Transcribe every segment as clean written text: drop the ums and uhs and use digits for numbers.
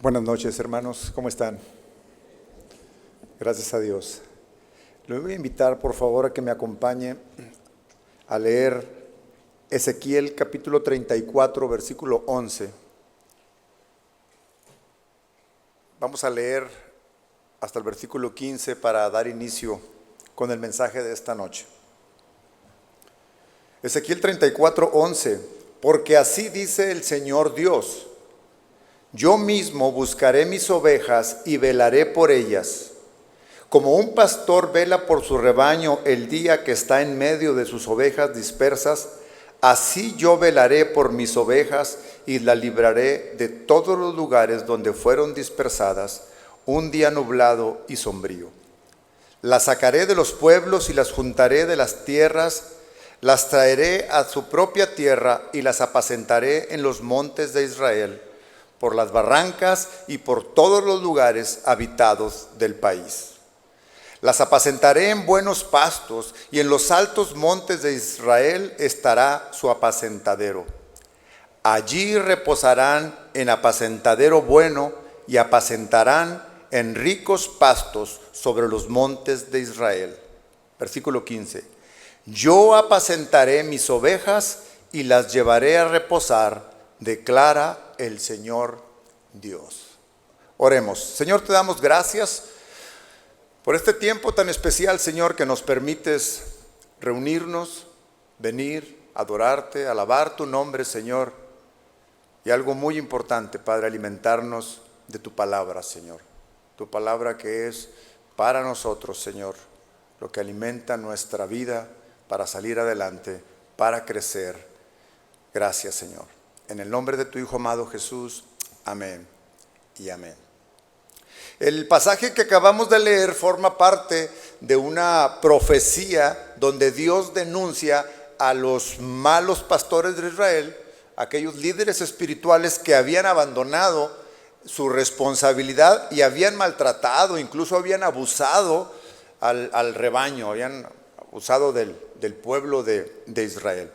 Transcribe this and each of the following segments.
Buenas noches, hermanos, ¿cómo están? Gracias a Dios. Le voy a invitar, por favor, a que me acompañe a leer Ezequiel capítulo 34, versículo 11. Vamos a leer hasta el versículo 15 para dar inicio con el mensaje de esta noche. Ezequiel 34, 11. Porque así dice el Señor Dios: yo mismo buscaré mis ovejas y velaré por ellas. Como un pastor vela por su rebaño el día que está en medio de sus ovejas dispersas, así yo velaré por mis ovejas y las libraré de todos los lugares donde fueron dispersadas un día nublado y sombrío. Las sacaré de los pueblos y las juntaré de las tierras, las traeré a su propia tierra y las apacentaré en los montes de Israel, por las barrancas y por todos los lugares habitados del país. Las apacentaré en buenos pastos, y en los altos montes de Israel estará su apacentadero. Allí reposarán en apacentadero bueno y apacentarán en ricos pastos sobre los montes de Israel. Versículo 15. Yo apacentaré mis ovejas y las llevaré a reposar, declara el Señor Dios. Oremos. Señor, te damos gracias por este tiempo tan especial, Señor, que nos permites reunirnos, venir, adorarte, alabar tu nombre, Señor. Y algo muy importante, Padre, alimentarnos de tu palabra, Señor. Tu palabra que es para nosotros, Señor, lo que alimenta nuestra vida para salir adelante, para crecer. Gracias, Señor. En el nombre de tu Hijo amado Jesús, amén y amén. El pasaje que acabamos de leer forma parte de una profecía donde Dios denuncia a los malos pastores de Israel, aquellos líderes espirituales que habían abandonado su responsabilidad y habían maltratado, incluso habían abusado al rebaño, habían abusado del pueblo de Israel.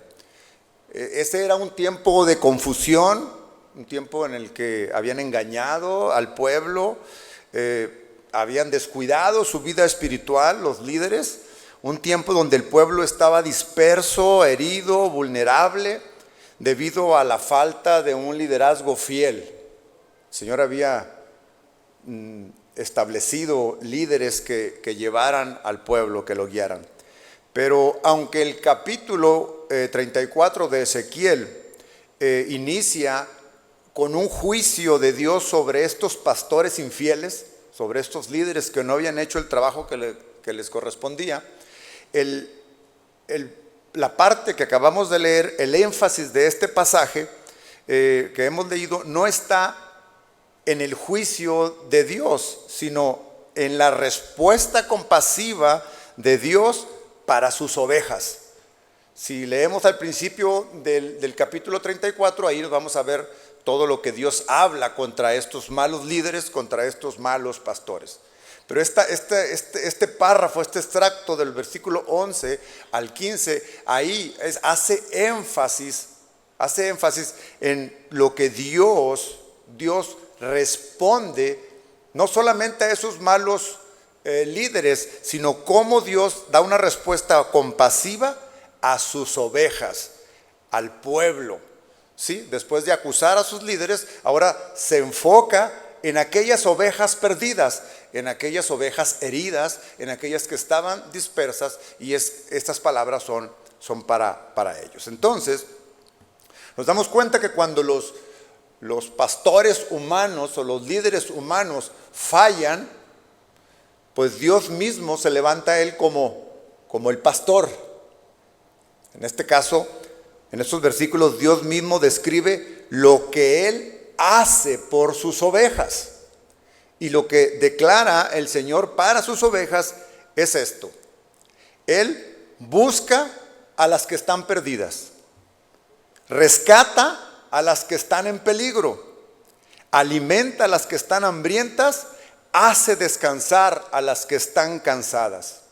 Ese era un tiempo de confusión, un tiempo en el que habían engañado al pueblo, habían descuidado su vida espiritual los líderes, un tiempo donde el pueblo estaba disperso, herido, vulnerable, debido a la falta de un liderazgo fiel. El Señor había establecido líderes que llevaran al pueblo, que lo guiaran. Pero aunque el capítulo 34 de Ezequiel inicia con un juicio de Dios sobre estos pastores infieles, sobre estos líderes que no habían hecho el trabajo que les correspondía, la parte que acabamos de leer, el énfasis de este pasaje que hemos leído, no está en el juicio de Dios, sino en la respuesta compasiva de Dios para sus ovejas. Si leemos al principio del capítulo 34, ahí nos vamos a ver todo lo que Dios habla contra estos malos líderes, contra estos malos pastores. Pero este párrafo, este extracto del versículo 11 al 15, ahí hace énfasis en lo que Dios responde, no solamente a esos malos líderes, sino cómo Dios da una respuesta compasiva a sus ovejas, al pueblo. ¿Sí? Después de acusar a sus líderes, ahora se enfoca en aquellas ovejas perdidas, en aquellas ovejas heridas, en aquellas que estaban dispersas, y estas palabras son para ellos. Entonces, nos damos cuenta que cuando los pastores humanos o los líderes humanos fallan, pues Dios mismo se levanta a él como el pastor. En este caso, en estos versículos, Dios mismo describe lo que Él hace por sus ovejas. Y lo que declara el Señor para sus ovejas es esto: Él busca a las que están perdidas, rescata a las que están en peligro, alimenta a las que están hambrientas, hace descansar a las que están cansadas.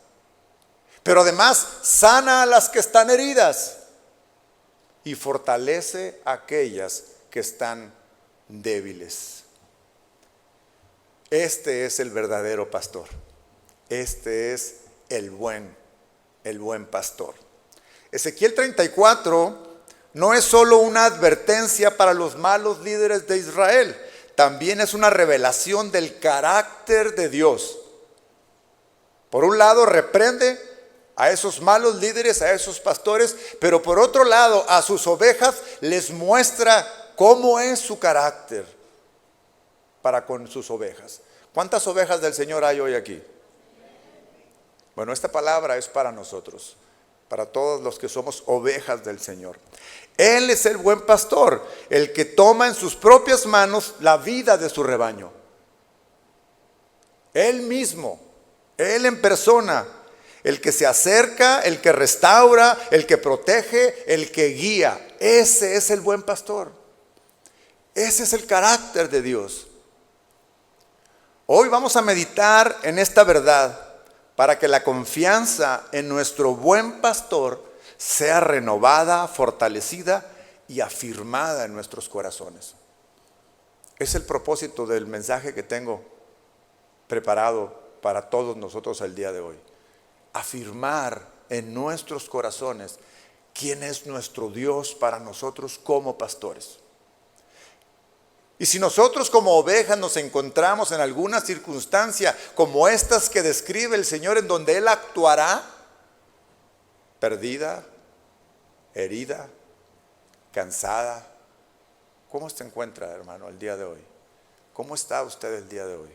Pero además sana a las que están heridas y fortalece a aquellas que están débiles. Este es el verdadero pastor. Este es el buen pastor. Ezequiel 34 no es solo una advertencia para los malos líderes de Israel, también es una revelación del carácter de Dios. Por un lado, reprende a esos malos líderes, a esos pastores, pero por otro lado, a sus ovejas les muestra cómo es su carácter para con sus ovejas. ¿Cuántas ovejas del Señor hay hoy aquí? Bueno, esta palabra es para nosotros, para todos los que somos ovejas del Señor. Él es el buen pastor, el que toma en sus propias manos la vida de su rebaño. Él mismo, Él en persona, el que se acerca, el que restaura, el que protege, el que guía. Ese es el buen pastor. Ese es el carácter de Dios. Hoy vamos a meditar en esta verdad para que la confianza en nuestro buen pastor sea renovada, fortalecida y afirmada en nuestros corazones. Es el propósito del mensaje que tengo preparado para todos nosotros el día de hoy. Afirmar en nuestros corazones quién es nuestro Dios para nosotros como pastores. Y si nosotros como ovejas nos encontramos en alguna circunstancia como estas que describe el Señor, en donde Él actuará, perdida, herida, cansada, ¿cómo se encuentra, hermano, el día de hoy? ¿Cómo está usted el día de hoy?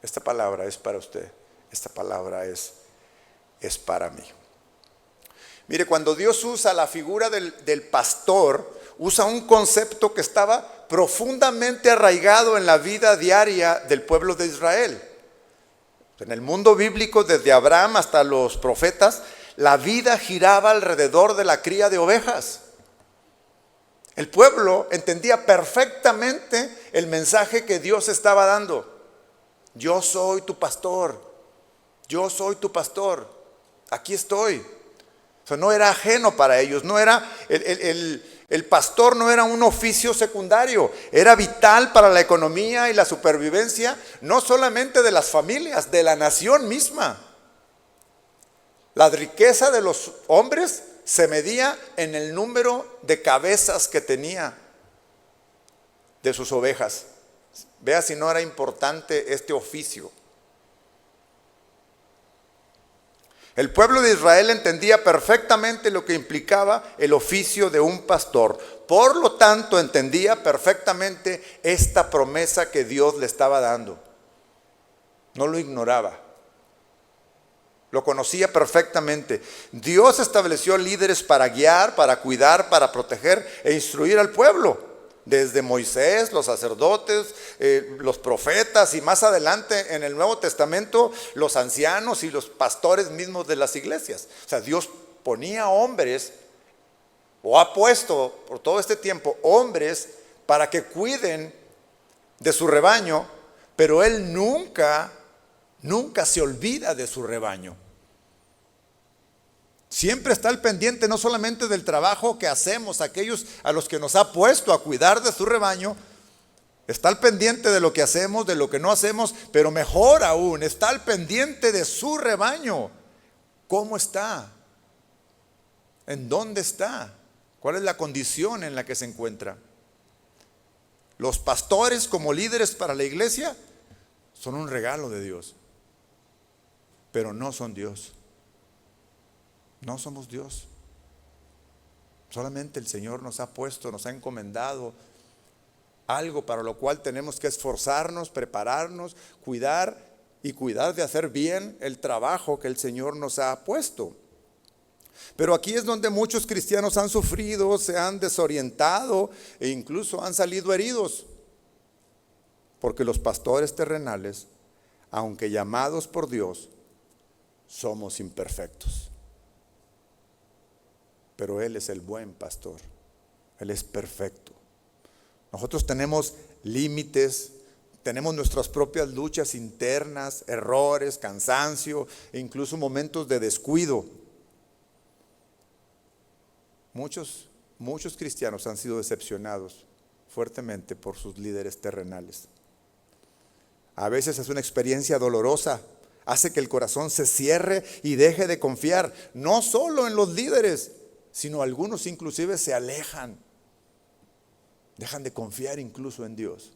Esta palabra es para usted, esta palabra es para mí. Mire, cuando Dios usa la figura del pastor, usa un concepto que estaba profundamente arraigado en la vida diaria del pueblo de Israel. En el mundo bíblico, desde Abraham hasta los profetas, la vida giraba alrededor de la cría de ovejas. El pueblo entendía perfectamente el mensaje que Dios estaba dando. Yo soy tu pastor, yo soy tu pastor, aquí estoy. O sea, no era ajeno para ellos, no era el pastor no era un oficio secundario, era vital para la economía y la supervivencia, no solamente de las familias, de la nación misma. La riqueza de los hombres se medía en el número de cabezas que tenía de sus ovejas. Vea si no era importante este oficio. El pueblo de Israel entendía perfectamente lo que implicaba el oficio de un pastor. Por lo tanto, entendía perfectamente esta promesa que Dios le estaba dando. No lo ignoraba. Lo conocía perfectamente. Dios estableció líderes para guiar, para cuidar, para proteger e instruir al pueblo. Desde Moisés, los sacerdotes, los profetas y más adelante en el Nuevo Testamento los ancianos y los pastores mismos de las iglesias. O sea, Dios ponía hombres, o ha puesto por todo este tiempo hombres para que cuiden de su rebaño, pero Él nunca se olvida de su rebaño. Siempre está al pendiente no solamente del trabajo que hacemos, aquellos a los que nos ha puesto a cuidar de su rebaño, está al pendiente de lo que hacemos, de lo que no hacemos, pero mejor aún, está al pendiente de su rebaño. ¿Cómo está? ¿En dónde está? ¿Cuál es la condición en la que se encuentra? Los pastores como líderes para la iglesia son un regalo de Dios, pero no son Dios. No somos Dios. Solamente el Señor nos ha puesto, nos ha encomendado algo para lo cual tenemos que esforzarnos, prepararnos, cuidar de hacer bien el trabajo que el Señor nos ha puesto. Pero aquí es donde muchos cristianos han sufrido, se han desorientado e incluso han salido heridos. Porque los pastores terrenales, aunque llamados por Dios, somos imperfectos. Pero Él es el buen pastor, Él es perfecto. Nosotros tenemos límites, tenemos nuestras propias luchas internas, errores, cansancio e incluso momentos de descuido. Muchos cristianos han sido decepcionados fuertemente por sus líderes terrenales. A veces es una experiencia dolorosa. Hace que el corazón se cierre y deje de confiar, no solo en los líderes, sino algunos inclusive se alejan. Dejan de confiar incluso en Dios.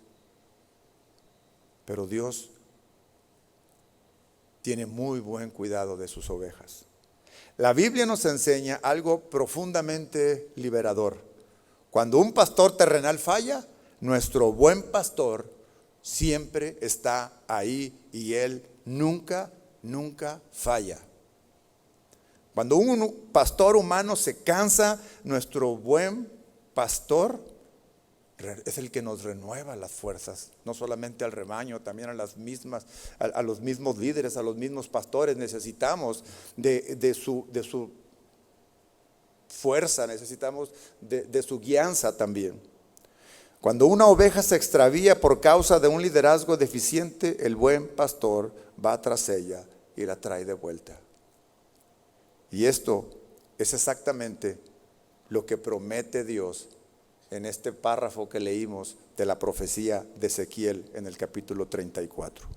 Pero Dios tiene muy buen cuidado de sus ovejas. La Biblia nos enseña algo profundamente liberador. Cuando un pastor terrenal falla, nuestro buen pastor siempre está ahí y él nunca falla. Cuando un pastor humano se cansa, nuestro buen pastor es el que nos renueva las fuerzas, no solamente al rebaño, también a los mismos líderes, a los mismos pastores. Necesitamos de su fuerza, necesitamos de su guianza también. Cuando una oveja se extravía por causa de un liderazgo deficiente, el buen pastor va tras ella y la trae de vuelta. Y esto es exactamente lo que promete Dios en este párrafo que leímos de la profecía de Ezequiel en el capítulo 34.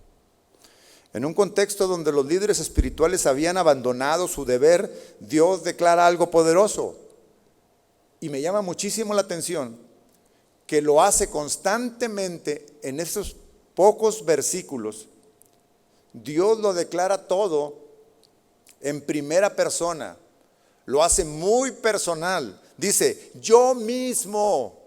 En un contexto donde los líderes espirituales habían abandonado su deber, Dios declara algo poderoso. Y me llama muchísimo la atención que lo hace constantemente en esos pocos versículos. Dios lo declara todo en primera persona. Lo hace muy personal. Dice, yo mismo.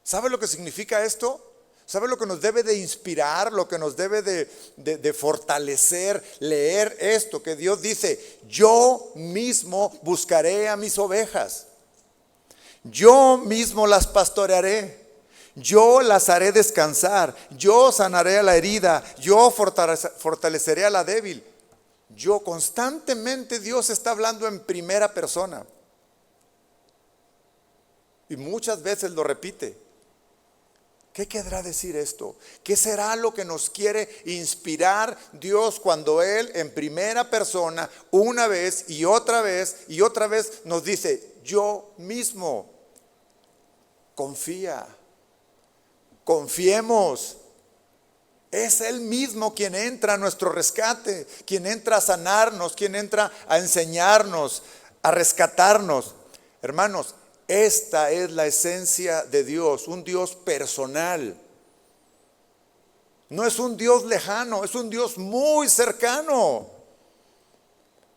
¿Sabe lo que significa esto? ¿Sabe lo que nos debe de inspirar? Lo que nos debe de fortalecer, leer esto que Dios dice, yo mismo buscaré a mis ovejas. Yo mismo las pastorearé. Yo las haré descansar. Yo sanaré a la herida. Yo fortaleceré a la débil. Yo constantemente Dios está hablando en primera persona. Y muchas veces lo repite. ¿Qué querrá decir esto? ¿Qué será lo que nos quiere inspirar Dios cuando Él en primera persona, una vez y otra vez nos dice, yo mismo? Confía, confiemos. Es Él mismo quien entra a nuestro rescate, quien entra a sanarnos, quien entra a enseñarnos, a rescatarnos. Hermanos, esta es la esencia de Dios, un Dios personal. No es un Dios lejano, es un Dios muy cercano.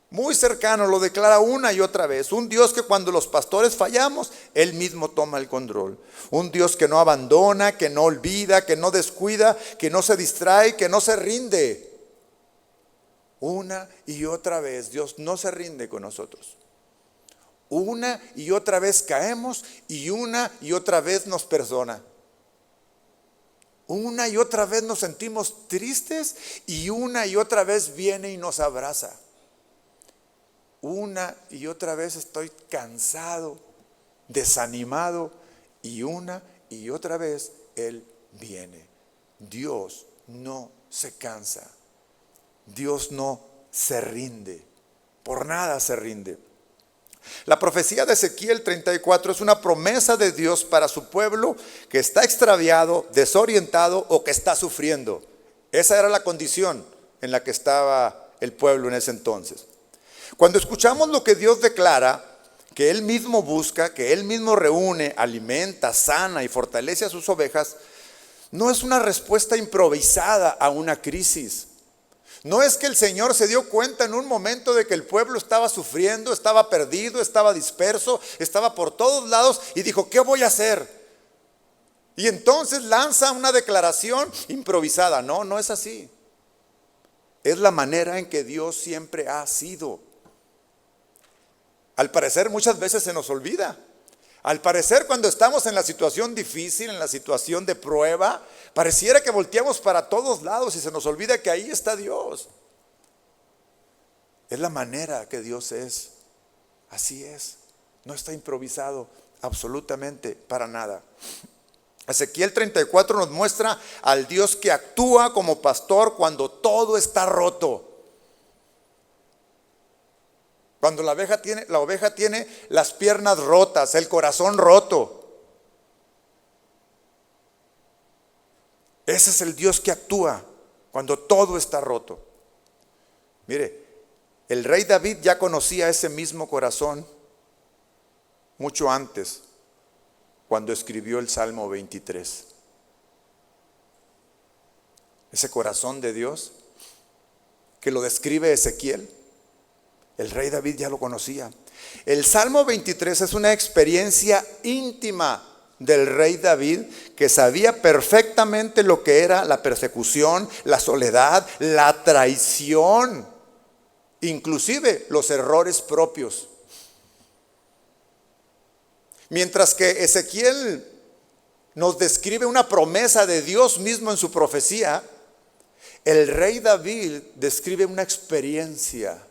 Muy cercano, lo declara una y otra vez. Un Dios que cuando los pastores fallamos, Él mismo toma el control. Un Dios que no abandona, que no olvida, que no descuida, que no se distrae, que no se rinde. Una y otra vez Dios no se rinde con nosotros. Una y otra vez caemos y una y otra vez nos perdona. Una y otra vez nos sentimos tristes y una y otra vez viene y nos abraza. Una y otra vez estoy cansado, desanimado y una y otra vez Él viene. Dios no se cansa. Dios no se rinde. Por nada se rinde. La profecía de Ezequiel 34 es una promesa de Dios para su pueblo que está extraviado, desorientado o que está sufriendo. Esa era la condición en la que estaba el pueblo en ese entonces. Cuando escuchamos lo que Dios declara, que Él mismo busca, que Él mismo reúne, alimenta, sana y fortalece a sus ovejas, no es una respuesta improvisada a una crisis. No es que el Señor se dio cuenta en un momento de que el pueblo estaba sufriendo, estaba perdido, estaba disperso, estaba por todos lados y dijo, ¿qué voy a hacer? Y entonces lanza una declaración improvisada. No, no es así. Es la manera en que Dios siempre ha sido. Al parecer muchas veces se nos olvida. Al parecer cuando estamos en la situación difícil, en la situación de prueba, pareciera que volteamos para todos lados y se nos olvida que ahí está Dios. Es la manera que Dios es. Así es. No está improvisado absolutamente para nada. Ezequiel 34 nos muestra al Dios que actúa como pastor cuando todo está roto. Cuando la oveja tiene las piernas rotas, el corazón roto. Ese es el Dios que actúa cuando todo está roto. Mire, el rey David ya conocía ese mismo corazón mucho antes, cuando escribió el Salmo 23. Ese corazón de Dios que lo describe Ezequiel, el rey David ya lo conocía. El Salmo 23 es una experiencia íntima del rey David, que sabía perfectamente lo que era la persecución, la soledad, la traición, inclusive los errores propios. Mientras que Ezequiel nos describe una promesa de Dios mismo en su profecía, el rey David describe una experiencia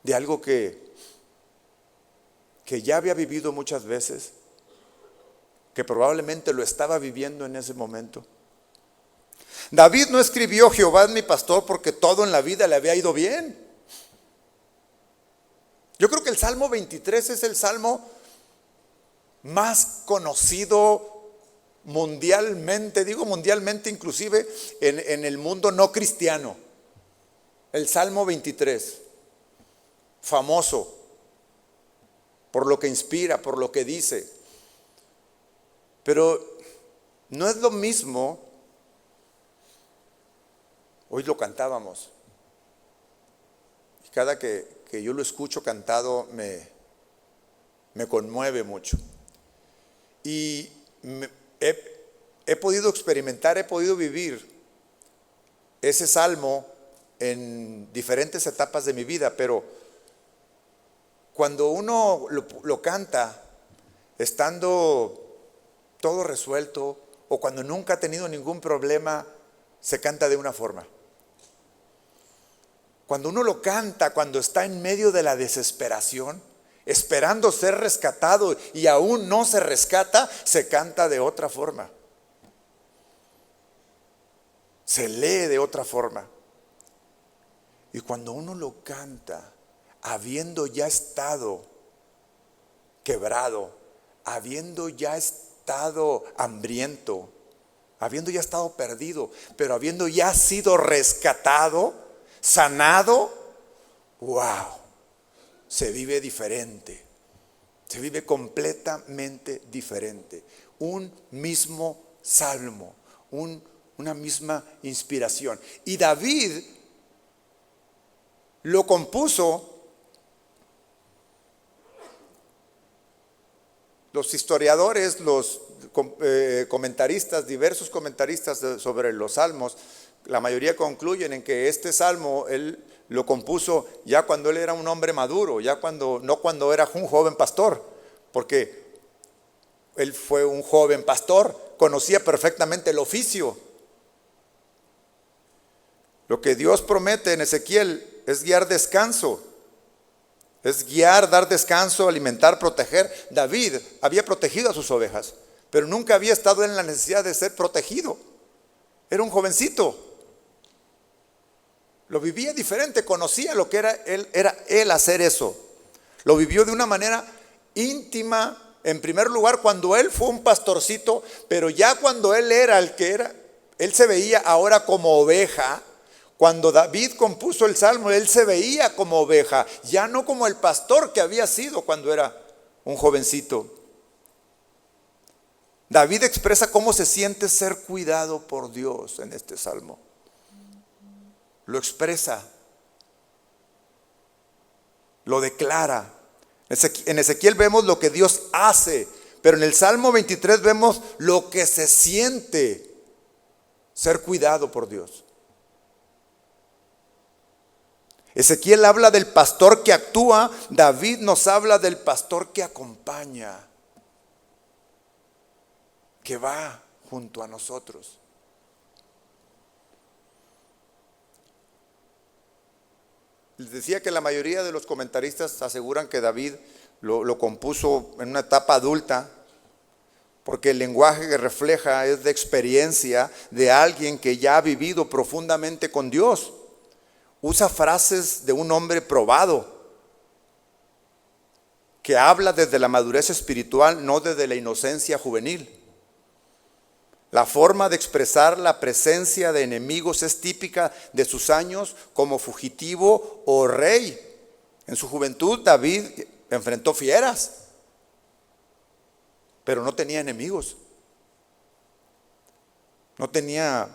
de algo que ya había vivido muchas veces, que probablemente lo estaba viviendo en ese momento. David no escribió Jehová es mi pastor porque todo en la vida le había ido bien. Yo creo que el Salmo 23 es el salmo más conocido mundialmente, digo mundialmente inclusive en el mundo no cristiano. El Salmo 23, famoso por lo que inspira, por lo que dice. Pero no es lo mismo. Hoy lo cantábamos, y cada que yo lo escucho cantado me conmueve mucho. Y he podido experimentar, he podido vivir ese salmo en diferentes etapas de mi vida, pero cuando uno lo canta estando todo resuelto, o cuando nunca ha tenido ningún problema, se canta de una forma. Cuando uno lo canta, cuando está en medio de la desesperación, esperando ser rescatado y aún no se rescata, se canta de otra forma. Se lee de otra forma. Y cuando uno lo canta, habiendo ya estado quebrado, habiendo ya estado hambriento, habiendo ya estado perdido, pero habiendo ya sido rescatado, sanado, wow, se vive diferente, se vive completamente diferente. Un mismo salmo, una misma inspiración. Y David lo compuso. Los historiadores, los comentaristas, diversos comentaristas sobre los salmos, la mayoría concluyen en que este salmo él lo compuso ya cuando él era un hombre maduro, no cuando era un joven pastor, porque él fue un joven pastor, conocía perfectamente el oficio. Lo que Dios promete en Ezequiel es guiar descanso. Es guiar, dar descanso, alimentar, proteger. David había protegido a sus ovejas, pero nunca había estado en la necesidad de ser protegido. Era un jovencito. Lo vivía diferente, conocía lo que era él hacer eso. Lo vivió de una manera íntima, en primer lugar cuando él fue un pastorcito, pero ya cuando él era el que era, él se veía ahora como oveja. Cuando David compuso el salmo, él se veía como oveja, ya no como el pastor que había sido cuando era un jovencito. David expresa cómo se siente ser cuidado por Dios en este salmo. Lo expresa, lo declara. En Ezequiel vemos lo que Dios hace, pero en el Salmo 23 vemos lo que se siente ser cuidado por Dios. Ezequiel habla del pastor que actúa, David nos habla del pastor que acompaña, que va junto a nosotros. Les decía que la mayoría de los comentaristas aseguran que David lo compuso en una etapa adulta, porque el lenguaje que refleja es de experiencia de alguien que ya ha vivido profundamente con Dios. Usa frases de un hombre probado, que habla desde la madurez espiritual, no desde la inocencia juvenil. La forma de expresar la presencia de enemigos es típica de sus años como fugitivo o rey. En su juventud David enfrentó fieras, pero no tenía enemigos. No tenía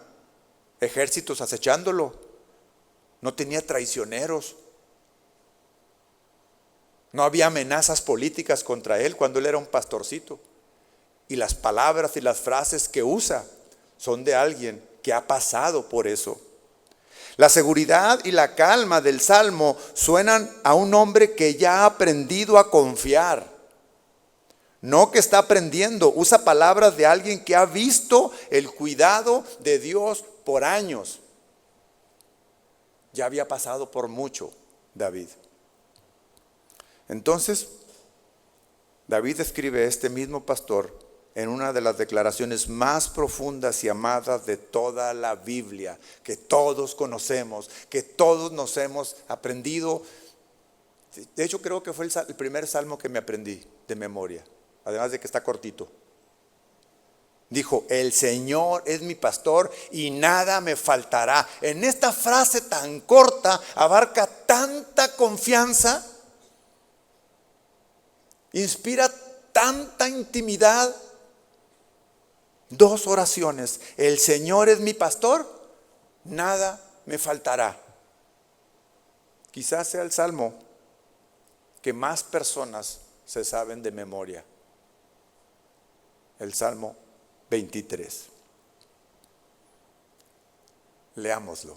ejércitos acechándolo. No tenía traicioneros. No había amenazas políticas contra él cuando él era un pastorcito. Y las palabras y las frases que usa son de alguien que ha pasado por eso. La seguridad y la calma del Salmo suenan a un hombre que ya ha aprendido a confiar. No que está aprendiendo, usa palabras de alguien que ha visto el cuidado de Dios por años. Ya había pasado por mucho David. Entonces, David escribe a este mismo pastor en una de las declaraciones más profundas y amadas de toda la Biblia, que todos conocemos, que todos nos hemos aprendido. De hecho, creo que fue el primer salmo que me aprendí de memoria, además de que está cortito. Dijo: el Señor es mi pastor y nada me faltará. En esta frase tan corta abarca tanta confianza, inspira tanta intimidad. 2 oraciones: el Señor es mi pastor, nada me faltará. Quizás sea el salmo que más personas se saben de memoria. El Salmo 23. Leámoslo.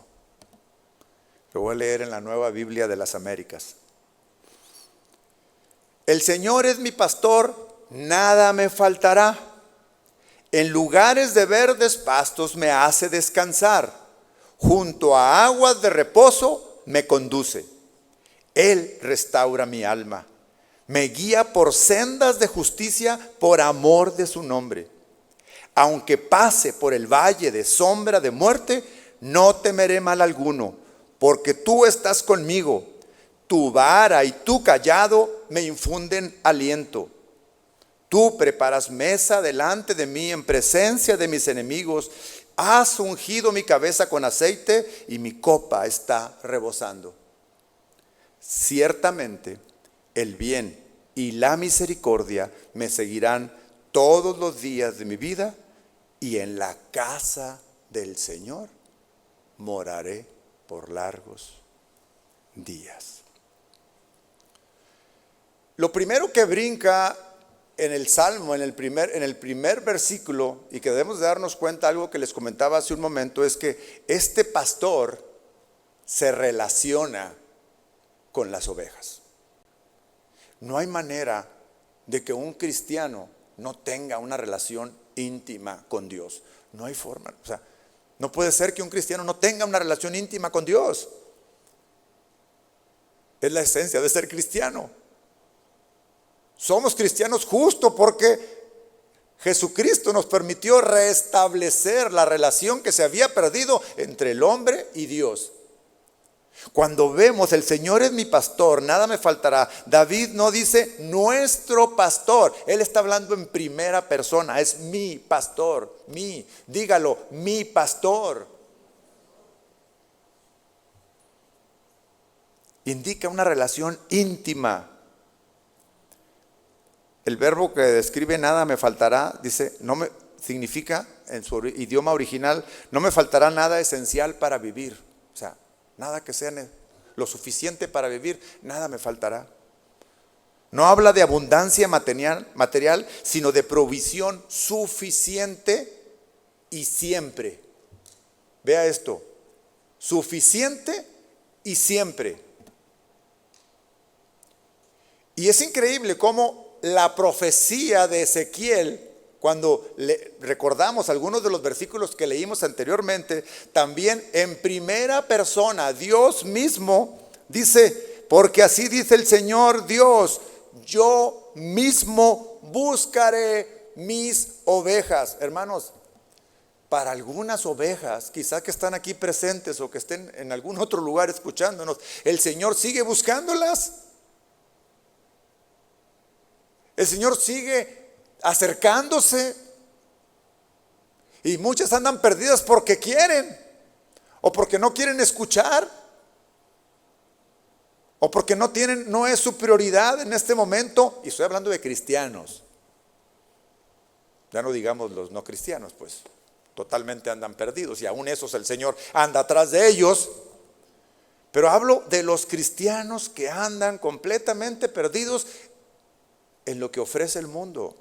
Lo voy a leer en la Nueva Biblia de las Américas. El Señor es mi pastor, nada me faltará. En lugares de verdes pastos me hace descansar. Junto a aguas de reposo me conduce. Él restaura mi alma. Me guía por sendas de justicia por amor de su nombre. Aunque pase por el valle de sombra de muerte, no temeré mal alguno, porque tú estás conmigo. Tu vara y tu cayado me infunden aliento. Tú preparas mesa delante de mí en presencia de mis enemigos. Has ungido mi cabeza con aceite y mi copa está rebosando. Ciertamente el bien y la misericordia me seguirán todos los días de mi vida, y en la casa del Señor moraré por largos días. Lo primero que brinca en el Salmo, en el primer versículo, y que debemos de darnos cuenta, algo que les comentaba hace un momento, es que este pastor se relaciona con las ovejas. No hay manera de que un cristiano no tenga una relación íntima con Dios. No hay forma. O sea, no puede ser que un cristiano no tenga una relación íntima con Dios. Es la esencia de ser cristiano. Somos cristianos justo porque Jesucristo nos permitió restablecer la relación que se había perdido entre el hombre y Dios. Cuando vemos el Señor es mi pastor, nada me faltará, David no dice nuestro pastor, él está hablando en primera persona, es mi pastor, dígalo, mi pastor. Indica una relación íntima. El verbo que describe nada me faltará, dice, significa en su idioma original, no me faltará nada esencial para vivir. O sea, nada que sea lo suficiente para vivir, nada me faltará. No habla de abundancia material, sino de provisión suficiente y siempre. Vea esto, suficiente y siempre. Y es increíble cómo la profecía de Ezequiel, cuando recordamos algunos de los versículos que leímos anteriormente, también en primera persona, Dios mismo dice, porque así dice el Señor Dios, yo mismo buscaré mis ovejas. Hermanos, para algunas ovejas, quizás que están aquí presentes o que estén en algún otro lugar escuchándonos, el Señor sigue buscándolas. El Señor sigue acercándose. Y muchas andan perdidas porque quieren, o porque no quieren escuchar, o porque no es su prioridad en este momento. Y estoy hablando de cristianos. Ya no digamos los no cristianos, pues totalmente andan perdidos, y aún esos el Señor anda atrás de ellos. Pero hablo de los cristianos que andan completamente perdidos en lo que ofrece el mundo.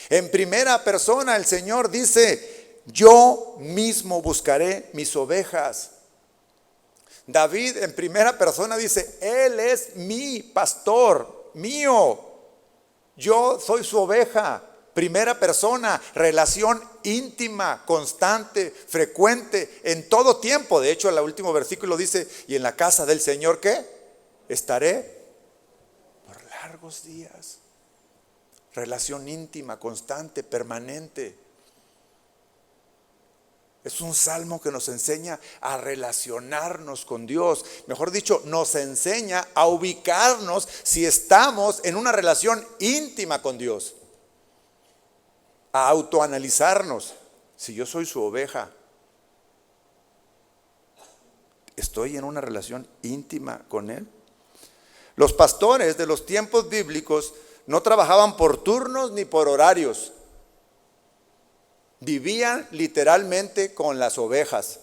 En primera persona el Señor dice: yo mismo buscaré mis ovejas. David en primera persona dice: Él es mi pastor, mío. Yo soy su oveja. Primera persona, relación íntima, constante, frecuente, en todo tiempo. De hecho, el último versículo dice: y en la casa del Señor, ¿qué? Estaré por largos días. Relación íntima, constante, permanente. Es un salmo que nos enseña a relacionarnos con Dios. Mejor dicho, nos enseña a ubicarnos si estamos en una relación íntima con Dios. A autoanalizarnos. Si yo soy su oveja, ¿estoy en una relación íntima con Él? Los pastores de los tiempos bíblicos no trabajaban por turnos ni por horarios. Vivían literalmente con las ovejas.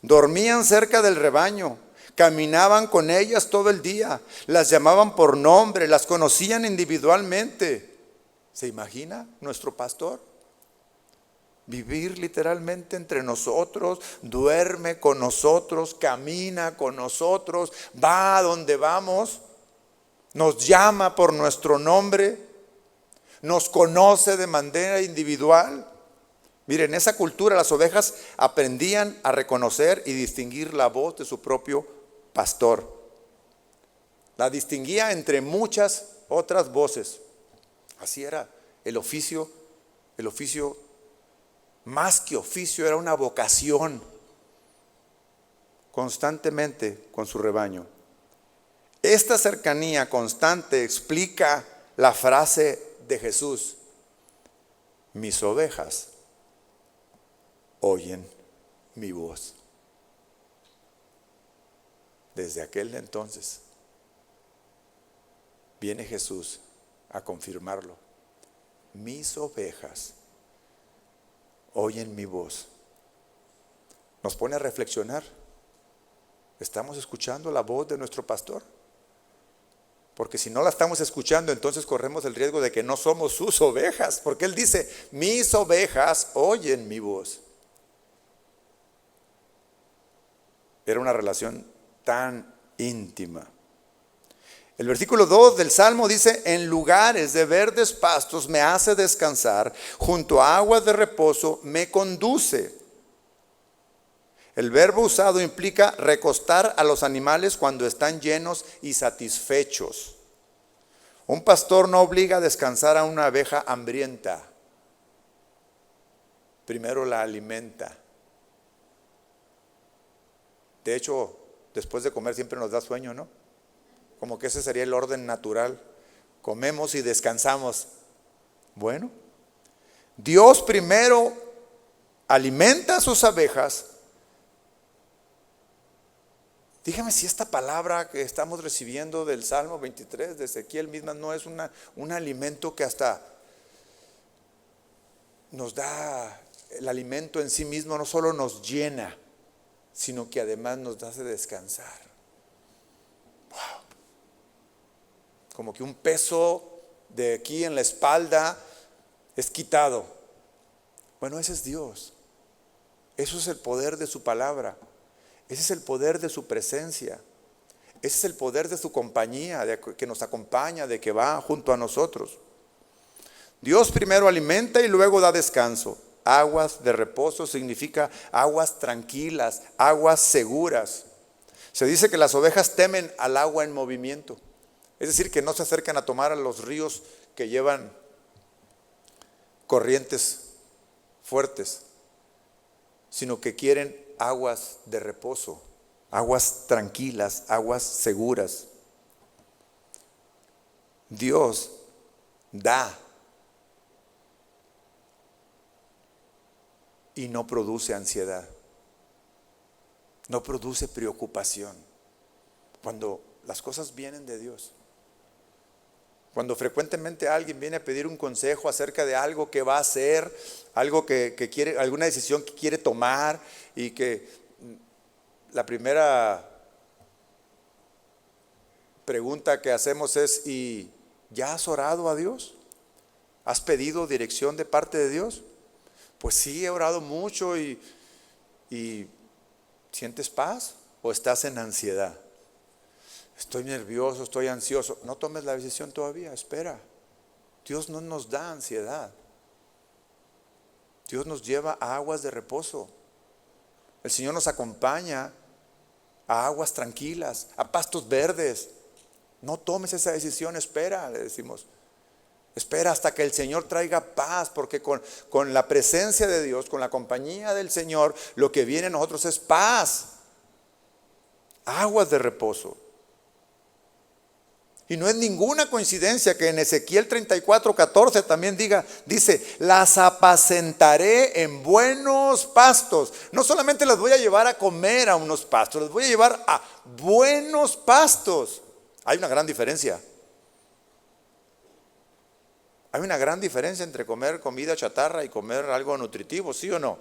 Dormían cerca del rebaño. Caminaban con ellas todo el día. Las llamaban por nombre. Las conocían individualmente. ¿Se imagina nuestro pastor? Vivir literalmente entre nosotros, duerme con nosotros, camina con nosotros, va a donde vamos, nos llama por nuestro nombre, nos conoce de manera individual. Miren, en esa cultura las ovejas aprendían a reconocer y distinguir la voz de su propio pastor. La distinguía entre muchas otras voces. Así era el oficio más que oficio, era una vocación, constantemente con su rebaño. Esta cercanía constante explica la frase de Jesús: mis ovejas oyen mi voz. Desde aquel entonces viene Jesús a confirmarlo: mis ovejas oyen mi voz. Nos pone a reflexionar. ¿Estamos escuchando la voz de nuestro pastor? Porque si no la estamos escuchando, entonces corremos el riesgo de que no somos sus ovejas, porque Él dice: mis ovejas oyen mi voz. Era una relación tan íntima. El versículo 2 del Salmo dice: en lugares de verdes pastos me hace descansar, junto a aguas de reposo me conduce. El verbo usado implica recostar a los animales cuando están llenos y satisfechos. Un pastor no obliga a descansar a una oveja hambrienta. Primero la alimenta. De hecho, después de comer siempre nos da sueño, ¿no? Como que ese sería el orden natural. Comemos y descansamos. Bueno, Dios primero alimenta a sus abejas. Dígame si esta palabra que estamos recibiendo del Salmo 23 de Ezequiel misma no es un alimento que hasta nos da. El alimento en sí mismo no solo nos llena, sino que además nos hace descansar. Wow. Como que un peso de aquí en la espalda es quitado. Bueno, ese es Dios. Eso es el poder de su palabra. Ese es el poder de su presencia. Ese es el poder de su compañía, de que nos acompaña, de que va junto a nosotros. Dios primero alimenta y luego da descanso. Aguas de reposo significa aguas tranquilas, aguas seguras. Se dice que las ovejas temen al agua en movimiento. Es decir, que no se acercan a tomar a los ríos que llevan corrientes fuertes, sino que quieren aguas de reposo, aguas tranquilas, aguas seguras. Dios da. y no produce ansiedad, no produce preocupación. Cuando las cosas vienen de Dios, cuando frecuentemente alguien viene a pedir un consejo acerca de algo que va a hacer, algo que quiere, alguna decisión que quiere tomar, y que la primera pregunta que hacemos es: ¿y ya has orado a Dios? ¿Has pedido dirección de parte de Dios? Pues sí, he orado mucho. ¿Y sientes paz o estás en ansiedad? Estoy nervioso, estoy ansioso. No tomes la decisión todavía, espera. Dios no nos da ansiedad. Dios nos lleva a aguas de reposo. El Señor nos acompaña a aguas tranquilas, a pastos verdes. No tomes esa decisión, espera, le decimos. Espera hasta que el Señor traiga paz, porque con la presencia de Dios, con la compañía del Señor, lo que viene a nosotros es paz, aguas de reposo. Y no es ninguna coincidencia que en Ezequiel 34:14 también dice: las apacentaré en buenos pastos. No solamente las voy a llevar a comer a unos pastos, las voy a llevar a buenos pastos. Hay una gran diferencia. Hay una gran diferencia entre comer comida chatarra y comer algo nutritivo, ¿sí o no?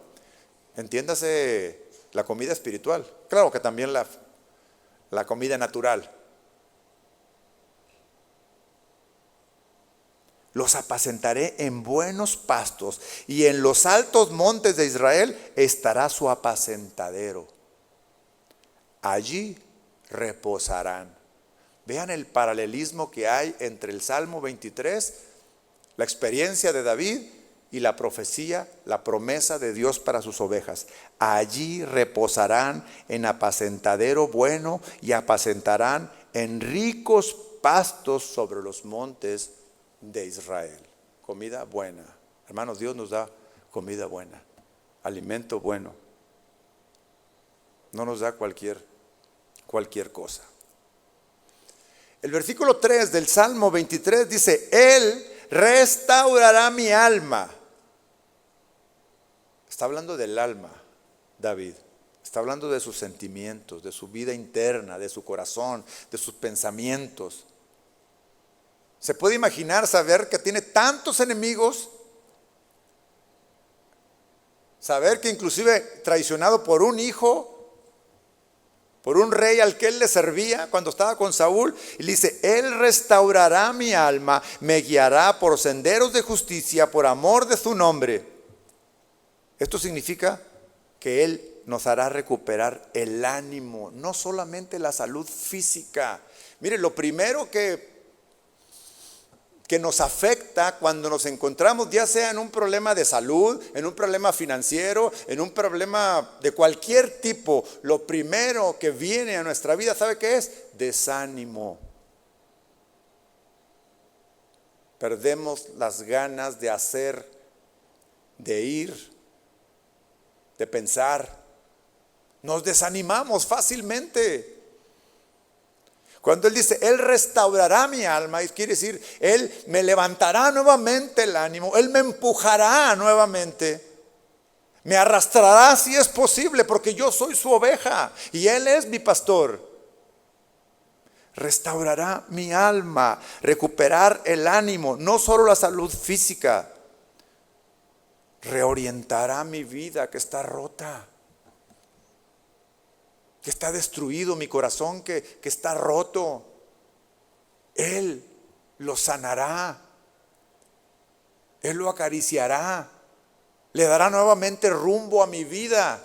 Entiéndase la comida espiritual. Claro que también la comida natural. Los apacentaré en buenos pastos, y en los altos montes de Israel estará su apacentadero. Allí reposarán. Vean el paralelismo que hay entre el Salmo 23, la experiencia de David, y la profecía, la promesa de Dios para sus ovejas. Allí reposarán en apacentadero bueno, y apacentarán en ricos pastos sobre los montes de Israel. Comida buena. Hermanos, Dios nos da comida buena, alimento bueno. No nos da cualquier cosa. El versículo 3 del Salmo 23 dice: Él restaurará mi alma. Está hablando del alma, David. Está hablando de sus sentimientos, de su vida interna, de su corazón, de sus pensamientos. ¿Se puede imaginar saber que tiene tantos enemigos? Saber que inclusive traicionado por un hijo, por un rey al que él le servía cuando estaba con Saúl, y le dice: Él restaurará mi alma, me guiará por senderos de justicia por amor de su nombre. Esto significa que Él nos hará recuperar el ánimo, no solamente la salud física. Mire, lo primero que nos afecta cuando nos encontramos, ya sea en un problema de salud, en un problema financiero, en un problema de cualquier tipo, lo primero que viene a nuestra vida, ¿sabe qué es? Desánimo. Perdemos las ganas de hacer, de ir, de pensar. Nos desanimamos fácilmente. Cuando Él dice: Él restaurará mi alma, quiere decir, Él me levantará nuevamente el ánimo, Él me empujará nuevamente, me arrastrará si es posible, porque yo soy su oveja y Él es mi pastor. Restaurará mi alma, recuperar el ánimo, no solo la salud física. Reorientará mi vida que está rota, que está destruido, mi corazón que está roto. Él lo sanará, Él lo acariciará, le dará nuevamente rumbo a mi vida.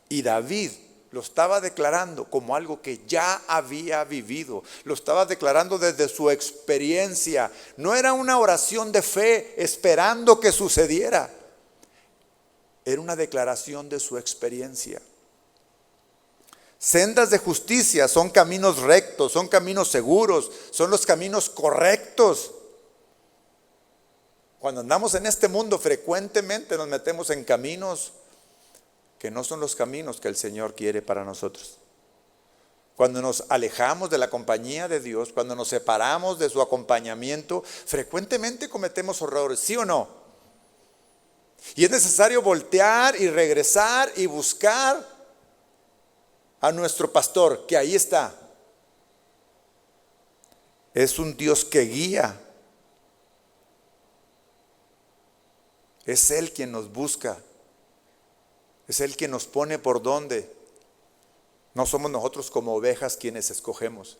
Y David lo estaba declarando como algo que ya había vivido, lo estaba declarando desde su experiencia. No era una oración de fe esperando que sucediera, era una declaración de su experiencia. Sendas de justicia son caminos rectos, son caminos seguros, son los caminos correctos. Cuando andamos en este mundo, frecuentemente nos metemos en caminos que no son los caminos que el Señor quiere para nosotros. Cuando nos alejamos de la compañía de Dios, cuando nos separamos de su acompañamiento, frecuentemente cometemos errores, ¿sí o no? Y es necesario voltear y regresar y buscar a nuestro pastor, que ahí está. Es un Dios que guía. Es Él quien nos busca. Es Él quien nos pone por dónde. No somos nosotros como ovejas quienes escogemos.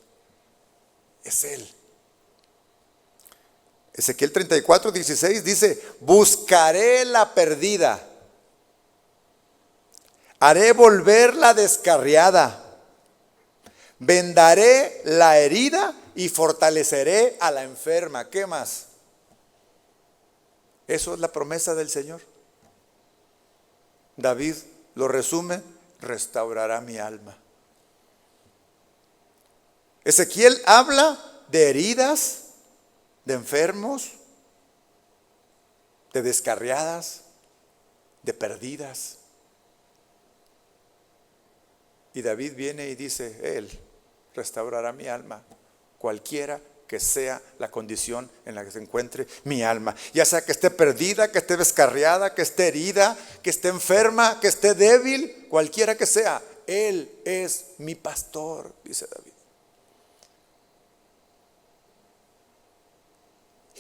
Es Él. Ezequiel 34:16 dice: buscaré la perdida, haré volver la descarriada, vendaré la herida y fortaleceré a la enferma. ¿Qué más? Eso es la promesa del Señor. David lo resume: restaurará mi alma. Ezequiel habla de heridas, de enfermos, de descarriadas, de perdidas. Y David viene y dice: Él restaurará mi alma, cualquiera que sea la condición en la que se encuentre mi alma. Ya sea que esté perdida, que esté descarriada, que esté herida, que esté enferma, que esté débil, cualquiera que sea, Él es mi pastor, dice David.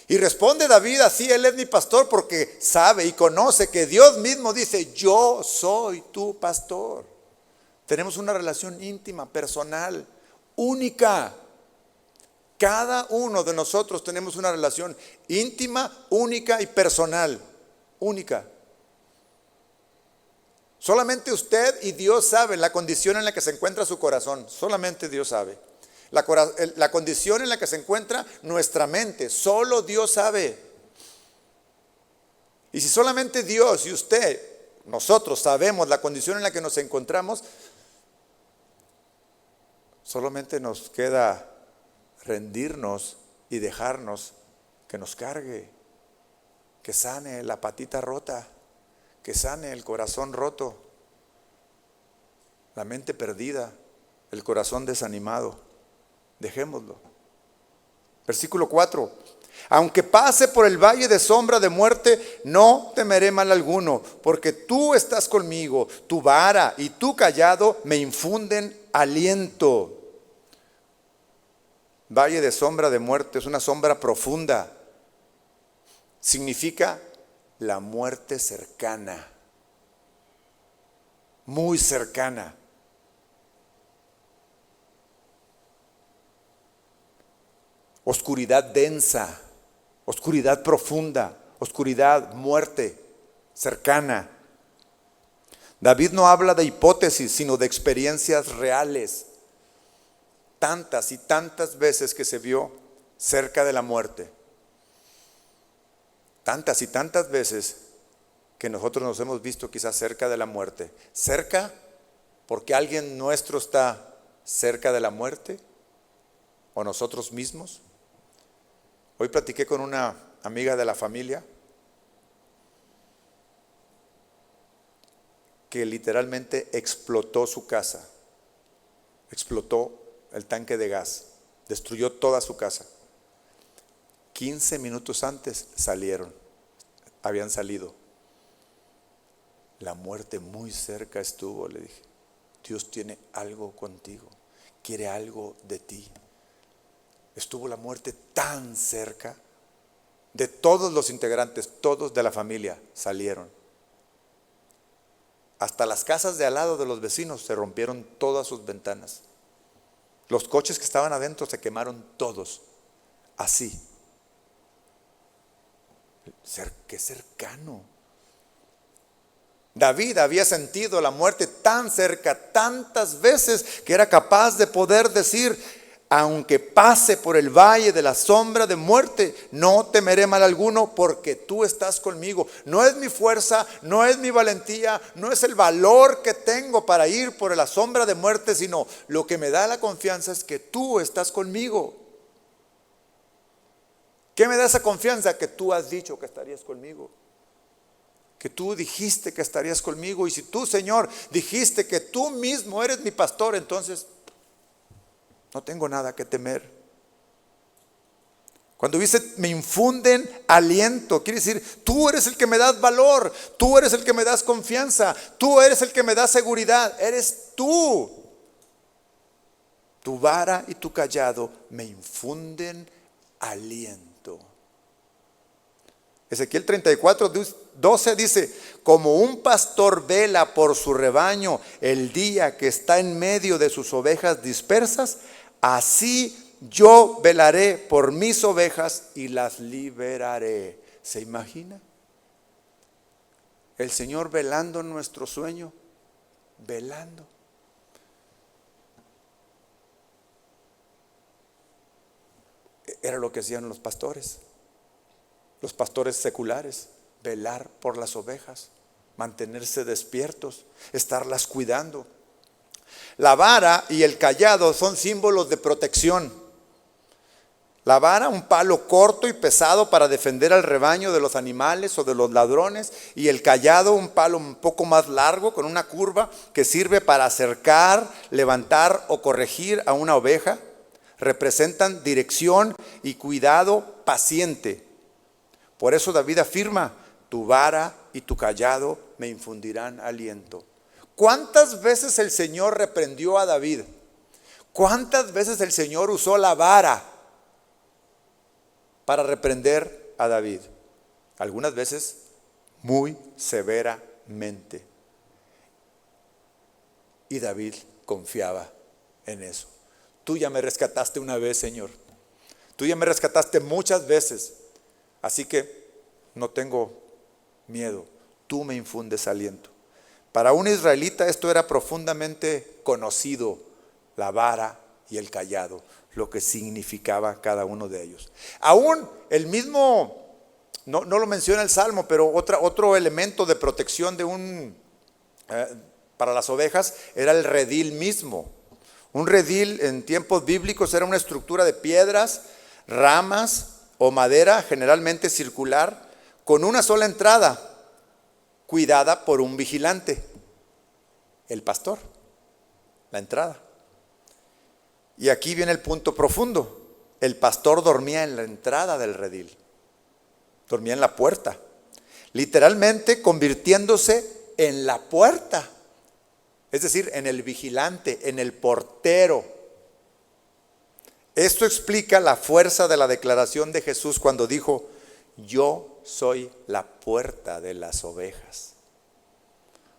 Y responde David así: Él es mi pastor, porque sabe y conoce que Dios mismo dice: yo soy tu pastor. Tenemos una relación íntima, personal, única. Cada uno de nosotros tenemos una relación íntima, única y personal. Única. Solamente usted y Dios saben la condición en la que se encuentra su corazón. Solamente Dios sabe. La condición en la que se encuentra nuestra mente, solo Dios sabe. Y si solamente Dios y usted, nosotros sabemos la condición en la que nos encontramos, solamente nos queda rendirnos y dejarnos que nos cargue, que sane la patita rota, que sane el corazón roto, la mente perdida, el corazón desanimado. Dejémoslo. Versículo 4: aunque pase por el valle de sombra de muerte, no temeré mal alguno, porque tú estás conmigo, tu vara y tu cayado me infunden aliento. Valle de sombra de muerte es una sombra profunda. Significa la muerte cercana, muy cercana. Oscuridad densa, oscuridad profunda, oscuridad, muerte cercana. David no habla de hipótesis, sino de experiencias reales. Tantas y tantas veces que se vio cerca de la muerte. Tantas y tantas veces que nosotros nos hemos visto quizás cerca de la muerte. Cerca porque alguien nuestro está cerca de la muerte, o nosotros mismos. Hoy platiqué con una amiga de la familia que literalmente explotó su casa, explotó el tanque de gas, destruyó toda su casa. 15 minutos antes habían salido. La muerte muy cerca estuvo, le dije. Dios tiene algo contigo, quiere algo de ti. Estuvo la muerte tan cerca. De todos los integrantes, todos de la familia salieron. Hasta las casas de al lado de los vecinos se rompieron todas sus ventanas. Los coches que estaban adentro se quemaron todos. Así. Qué cercano. David había sentido la muerte tan cerca, tantas veces, que era capaz de poder decir: aunque pase por el valle de la sombra de muerte, no temeré mal alguno, porque tú estás conmigo. No es mi fuerza, no es mi valentía, no es el valor que tengo para ir por la sombra de muerte, sino lo que me da la confianza es que tú estás conmigo. ¿Qué me da esa confianza? Que tú has dicho que estarías conmigo, que tú dijiste que estarías conmigo. Y si tú, Señor, dijiste que tú mismo eres mi pastor, entonces no tengo nada que temer. Cuando dice me infunden aliento, quiere decir tú eres el que me das valor, tú eres el que me das confianza, tú eres el que me da seguridad, eres tú. Tu vara y tu callado me infunden aliento. Ezequiel 34:12 dice, como un pastor vela por su rebaño el día que está en medio de sus ovejas dispersas, así yo velaré por mis ovejas y las liberaré. ¿Se imagina? El Señor velando en nuestro sueño, velando. Era lo que hacían los pastores seculares, velar por las ovejas, mantenerse despiertos, estarlas cuidando. La vara y el callado son símbolos de protección. La vara, un palo corto y pesado para defender al rebaño de los animales o de los ladrones, y el callado, un palo un poco más largo con una curva que sirve para acercar, levantar o corregir a una oveja. Representan dirección y cuidado paciente. Por eso David afirma, tu vara y tu callado me infundirán aliento. ¿Cuántas veces el Señor reprendió a David? ¿Cuántas veces el Señor usó la vara para reprender a David? Algunas veces muy severamente. Y David confiaba en eso. Tú ya me rescataste una vez, Señor. Tú ya me rescataste muchas veces. Así que no tengo miedo. Tú me infundes aliento. Para un israelita esto era profundamente conocido, la vara y el callado, lo que significaba cada uno de ellos. Aún el mismo, no lo menciona el Salmo, pero otro elemento de protección para las ovejas era el redil mismo. Un redil en tiempos bíblicos era una estructura de piedras, ramas o madera, generalmente circular, con una sola entrada, cuidada por un vigilante, el pastor, la entrada. Y aquí viene el punto profundo. El pastor dormía en la entrada del redil, dormía en la puerta, literalmente convirtiéndose en la puerta. Es decir, en el vigilante, en el portero. Esto explica la fuerza de la declaración de Jesús cuando dijo, yo soy la puerta de las ovejas.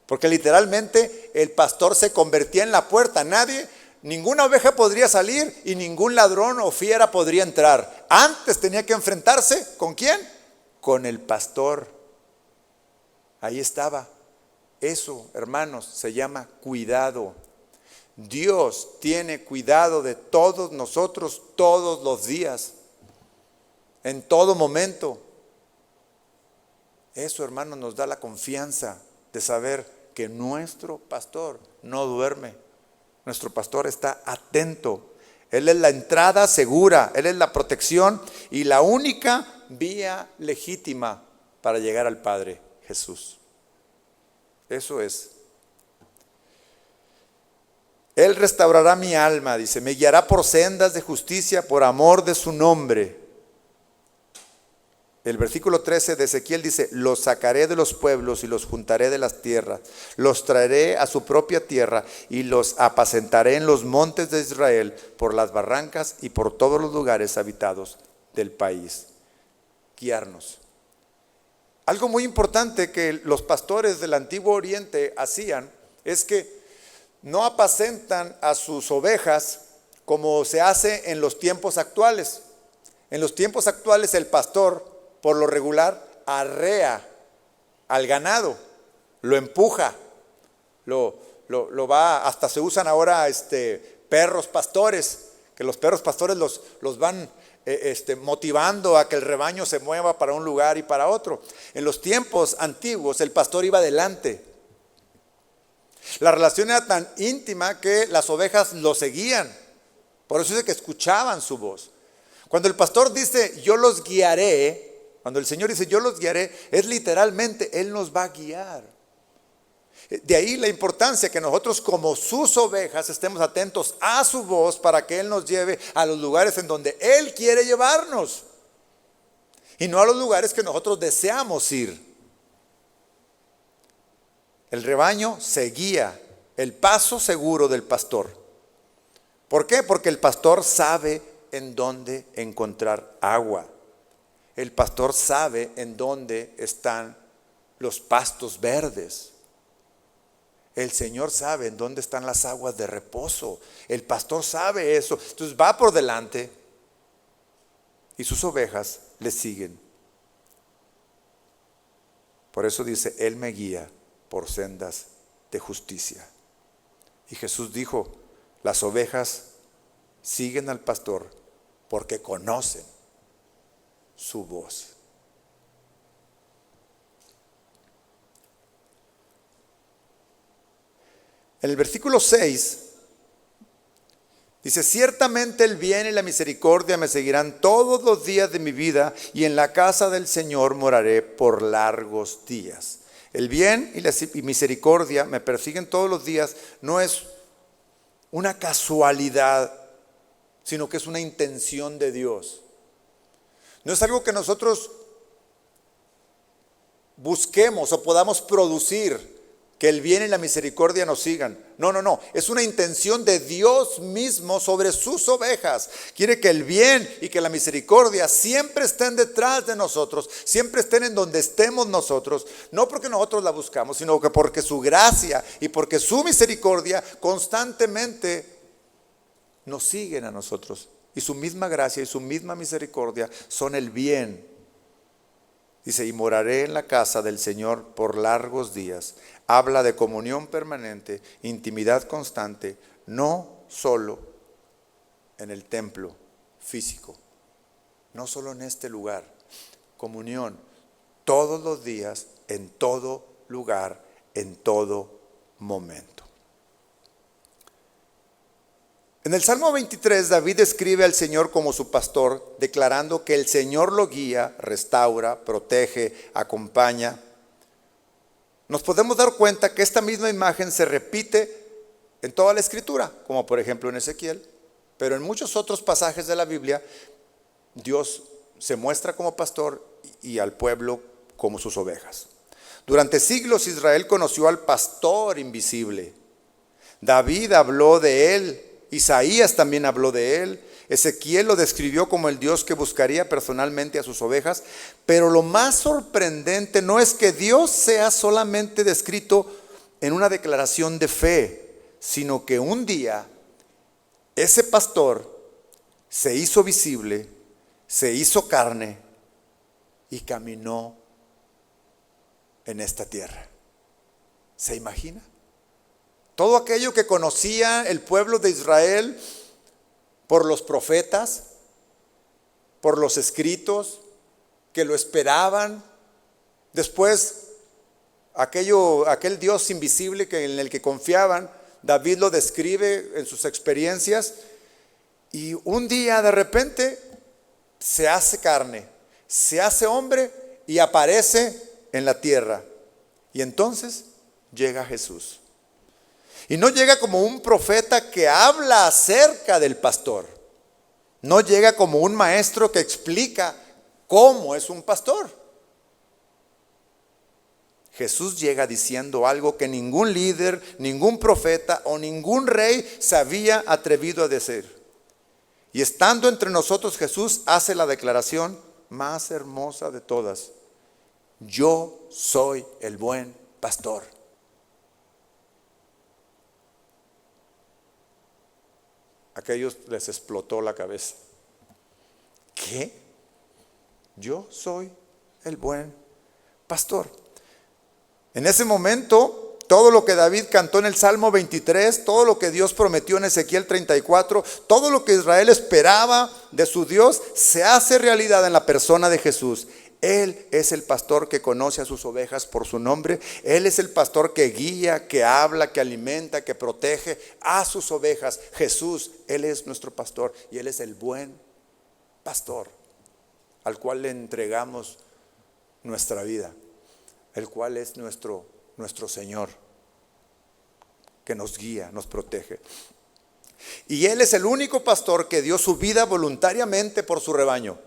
Porque literalmente el pastor se convertía en la puerta. Ninguna oveja podría salir y ningún ladrón o fiera podría entrar. Antes tenía que enfrentarse, ¿con quién? Con el pastor. Ahí estaba. Eso, hermanos, se llama cuidado. Dios tiene cuidado de todos nosotros todos los días, en todo momento. Eso, hermanos, nos da la confianza de saber que nuestro pastor no duerme. Nuestro pastor está atento. Él es la entrada segura, Él es la protección y la única vía legítima para llegar al Padre, Jesús. Eso es. Él restaurará mi alma, dice, me guiará por sendas de justicia por amor de su nombre. El versículo 13 de Ezequiel dice, los sacaré de los pueblos y los juntaré de las tierras, los traeré a su propia tierra y los apacentaré en los montes de Israel, por las barrancas y por todos los lugares habitados del país. Guiarnos. Algo muy importante que los pastores del Antiguo Oriente hacían es que no apacentan a sus ovejas como se hace en los tiempos actuales. En los tiempos actuales el pastor, por lo regular, arrea al ganado, lo empuja, lo va, hasta se usan ahora perros pastores, que los perros pastores los van motivando a que el rebaño se mueva para un lugar y para otro. En los tiempos antiguos el pastor iba adelante. La relación era tan íntima que las ovejas lo seguían. Por eso es que escuchaban su voz. Cuando el pastor dice, yo los guiaré, cuando el Señor dice, yo los guiaré, es literalmente, Él nos va a guiar. De ahí la importancia que nosotros como sus ovejas estemos atentos a su voz para que Él nos lleve a los lugares en donde Él quiere llevarnos. y no a los lugares que nosotros deseamos ir. El rebaño seguía el paso seguro del pastor. ¿Por qué? Porque el pastor sabe en dónde encontrar agua. El pastor sabe en dónde están los pastos verdes. El Señor sabe en dónde están las aguas de reposo. El pastor sabe eso. Entonces va por delante y sus ovejas le siguen. Por eso dice, Él me guía por sendas de justicia. Y Jesús dijo, las ovejas siguen al pastor porque conocen su voz. En el versículo 6 dice, ciertamente el bien y la misericordia me seguirán todos los días de mi vida, y en la casa del Señor moraré por largos días. El bien y la misericordia me persiguen todos los días. No es una casualidad, sino que es una intención de Dios. No es algo que nosotros busquemos o podamos producir, que el bien y la misericordia nos sigan. No. Es una intención de Dios mismo sobre sus ovejas. Quiere que el bien y que la misericordia siempre estén detrás de nosotros, siempre estén en donde estemos nosotros. No porque nosotros la buscamos, sino que porque su gracia y porque su misericordia constantemente nos siguen a nosotros. Y su misma gracia y su misma misericordia son el bien. Dice, y moraré en la casa del Señor por largos días. Habla de comunión permanente, intimidad constante, no solo en el templo físico, no solo en este lugar. Comunión todos los días, en todo lugar, en todo momento. En el Salmo 23, David describe al Señor como su pastor, declarando que el Señor lo guía, restaura, protege, acompaña. Nos podemos dar cuenta que esta misma imagen se repite en toda la Escritura, como por ejemplo en Ezequiel, pero en muchos otros pasajes de la Biblia, Dios se muestra como pastor y al pueblo como sus ovejas. Durante siglos Israel conoció al pastor invisible. David habló de él. Isaías también habló de él. Ezequiel lo describió como el Dios que buscaría personalmente a sus ovejas. Pero lo más sorprendente no es que Dios sea solamente descrito en una declaración de fe, sino que un día ese pastor se hizo visible, se hizo carne y caminó en esta tierra. ¿Se imagina? Todo aquello que conocía el pueblo de Israel por los profetas, por los escritos, que lo esperaban. Después, aquel Dios invisible en el que confiaban, David lo describe en sus experiencias. Y un día de repente se hace carne, se hace hombre y aparece en la tierra. Y entonces llega Jesús. Y no llega como un profeta que habla acerca del pastor. No llega como un maestro que explica cómo es un pastor. Jesús llega diciendo algo que ningún líder, ningún profeta o ningún rey se había atrevido a decir. Y estando entre nosotros, Jesús hace la declaración más hermosa de todas. Yo soy el buen pastor. A aquellos les explotó la cabeza. ¿Qué? Yo soy el buen pastor. En ese momento, todo lo que David cantó en el Salmo 23, todo lo que Dios prometió en Ezequiel 34, todo lo que Israel esperaba de su Dios, se hace realidad en la persona de Jesús. Él es el pastor que conoce a sus ovejas por su nombre. Él es el pastor que guía, que habla, que alimenta, que protege a sus ovejas. Jesús, Él es nuestro pastor y Él es el buen pastor al cual le entregamos nuestra vida, el cual es nuestro Señor, que nos guía, nos protege. Y Él es el único pastor que dio su vida voluntariamente por su rebaño.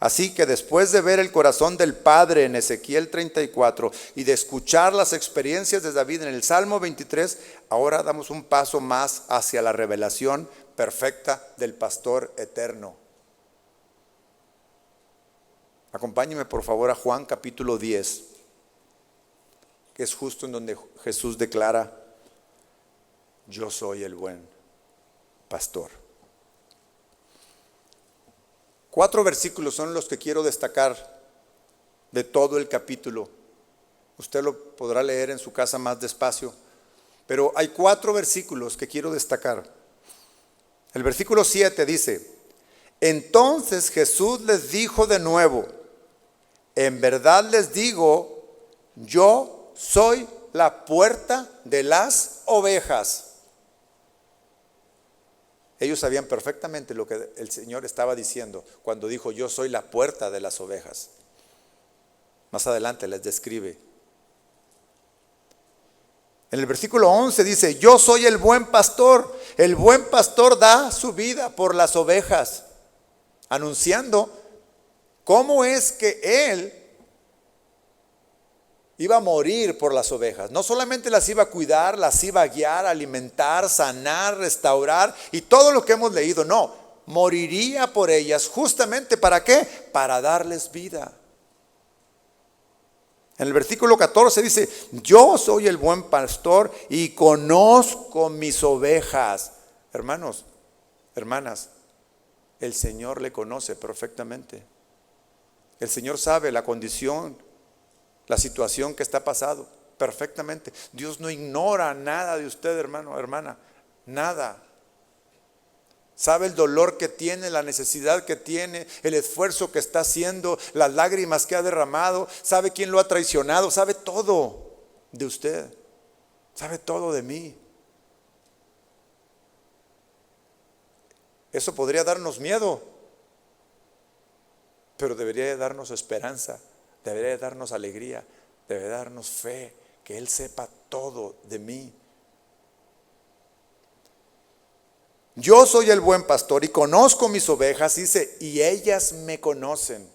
Así que después de ver el corazón del Padre en Ezequiel 34 y de escuchar las experiencias de David en el Salmo 23, ahora damos un paso más hacia la revelación perfecta del pastor eterno. Acompáñeme por favor a Juan capítulo 10, que es justo en donde Jesús declara: yo soy el buen pastor. 4 versículos son los que quiero destacar de todo el capítulo. Usted lo podrá leer en su casa más despacio, pero hay 4 versículos que quiero destacar. El versículo 7 dice: entonces Jesús les dijo de nuevo: en verdad les digo, yo soy la puerta de las ovejas. Ellos sabían perfectamente lo que el Señor estaba diciendo cuando dijo: yo soy la puerta de las ovejas. Más adelante les describe. En el versículo 11 dice: yo soy el buen pastor. El buen pastor da su vida por las ovejas, anunciando cómo es que Él iba a morir por las ovejas. No solamente las iba a cuidar, las iba a guiar, alimentar, sanar, restaurar y todo lo que hemos leído. No, moriría por ellas. ¿Justamente para qué? Para darles vida. En el versículo 14 dice: yo soy el buen pastor y conozco mis ovejas. Hermanos, hermanas, el Señor le conoce perfectamente. El Señor sabe la condición, la situación que está pasando perfectamente. Dios no ignora nada de usted, hermano, hermana, nada. Sabe el dolor que tiene, la necesidad que tiene, el esfuerzo que está haciendo, las lágrimas que ha derramado, sabe quién lo ha traicionado, sabe todo de usted, sabe todo de mí. Eso podría darnos miedo, pero debería darnos esperanza. Debería darnos alegría, debería darnos fe, que Él sepa todo de mí. Yo soy el buen pastor y conozco mis ovejas, dice, y ellas me conocen.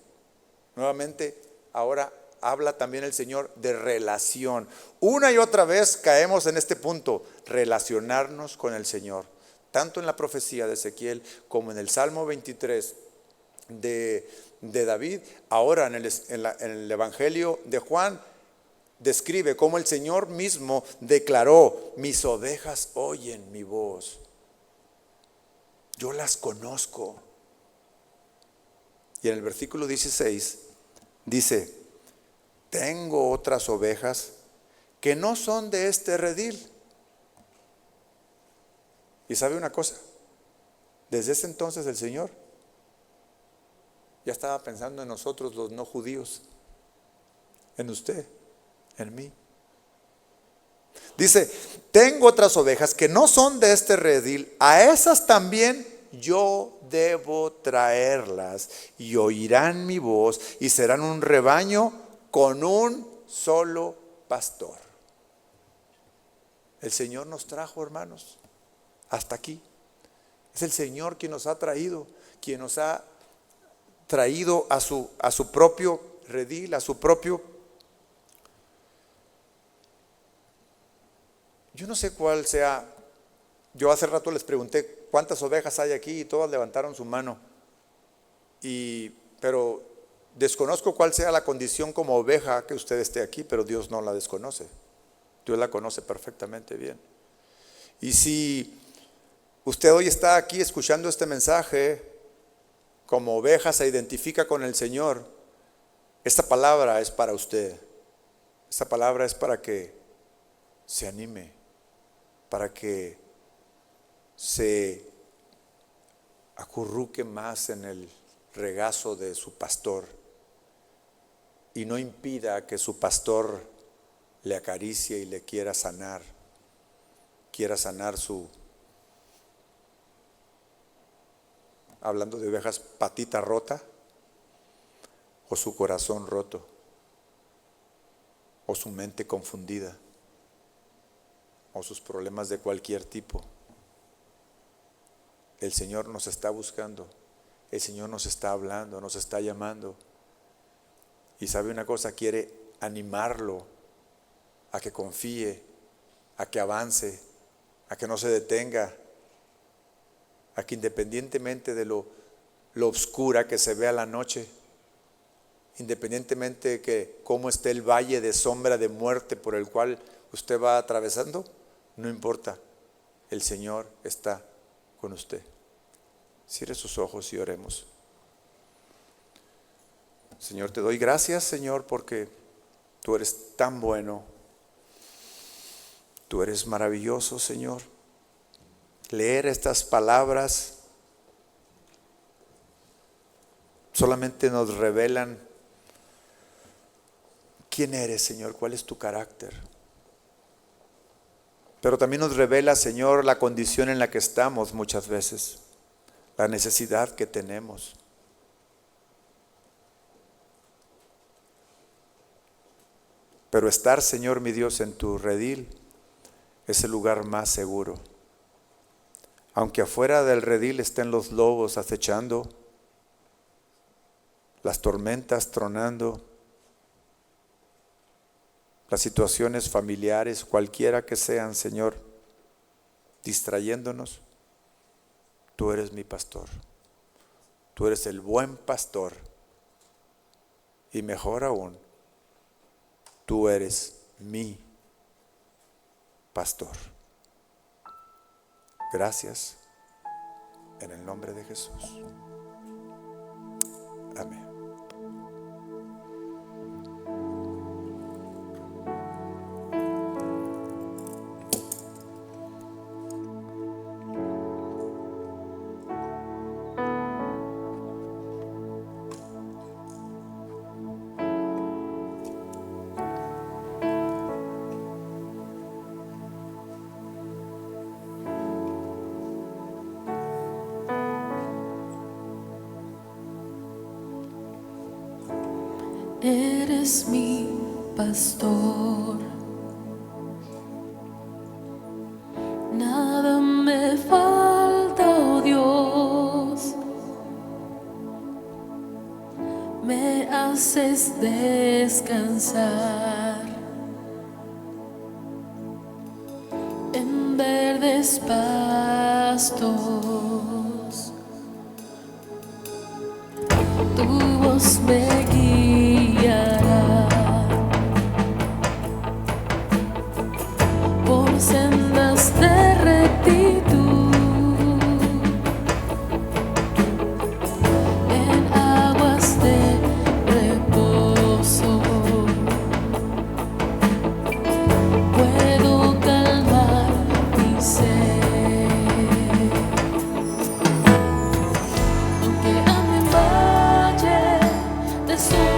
Nuevamente, ahora habla también el Señor de relación. Una y otra vez caemos en este punto: relacionarnos con el Señor. Tanto en la profecía de Ezequiel como en el Salmo 23 de David, ahora en el Evangelio de Juan, describe cómo el Señor mismo declaró: mis ovejas oyen mi voz, yo las conozco. Y en el versículo 16 dice: tengo otras ovejas que no son de este redil. Y sabe una cosa, desde ese entonces el Señor ya estaba pensando en nosotros los no judíos, en usted, en mí. Dice: tengo otras ovejas que no son de este redil, a esas también yo debo traerlas, y oirán mi voz, y serán un rebaño con un solo pastor. El Señor nos trajo, hermanos, hasta aquí. Es el Señor quien nos ha traído, quien nos ha traído a su propio redil, a su propio. Yo no sé cuál sea. Yo hace rato les pregunté cuántas ovejas hay aquí y todas levantaron su mano. Pero desconozco cuál sea la condición como oveja que usted esté aquí, pero Dios no la desconoce. Dios la conoce perfectamente bien. Y si usted hoy está aquí escuchando este mensaje, como oveja se identifica con el Señor, esta palabra es para usted. Esta palabra es para que se anime, para que se acurruque más en el regazo de su pastor y no impida que su pastor le acaricie y le quiera sanar su, hablando de ovejas, patita rota, o su corazón roto, o su mente confundida, o sus problemas de cualquier tipo. El Señor nos está buscando el Señor nos está hablando, nos está llamando. Y sabe una cosa, quiere animarlo a que confíe, a que avance, a que no se detenga, a que independientemente de lo oscura que se vea la noche, independientemente de que cómo esté el valle de sombra de muerte por el cual usted va atravesando, no importa, el Señor está con usted. Cierre sus ojos y oremos. Señor, te doy gracias, Señor, porque tú eres tan bueno. Tú eres maravilloso, Señor. Leer estas palabras solamente nos revelan quién eres, Señor, cuál es tu carácter. Pero también nos revela, Señor, la condición en la que estamos muchas veces, la necesidad que tenemos. Pero estar, Señor mi Dios, en tu redil es el lugar más seguro. Aunque afuera del redil estén los lobos acechando, las tormentas tronando, las situaciones familiares, cualquiera que sean, Señor, distrayéndonos, tú eres mi pastor. Tú eres el buen pastor. Y mejor aún, tú eres mi pastor. Gracias, en el nombre de Jesús. Amén. Eres mi pastor, nada me falta, oh Dios, me haces descansar en verdes pastos, tu voz me guiará por sendas de rectitud, en aguas de reposo. Puedo calmar mi sed, aunque ande en valle de sombra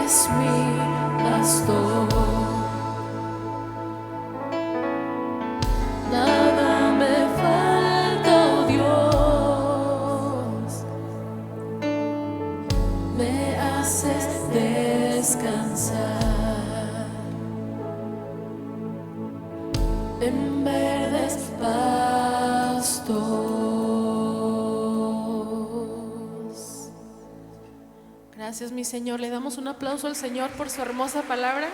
eres mi pastor. Nada me falta, oh Dios. Me haces descansar en verdes pastos. Gracias, mi Señor. Le damos un aplauso al Señor por su hermosa palabra.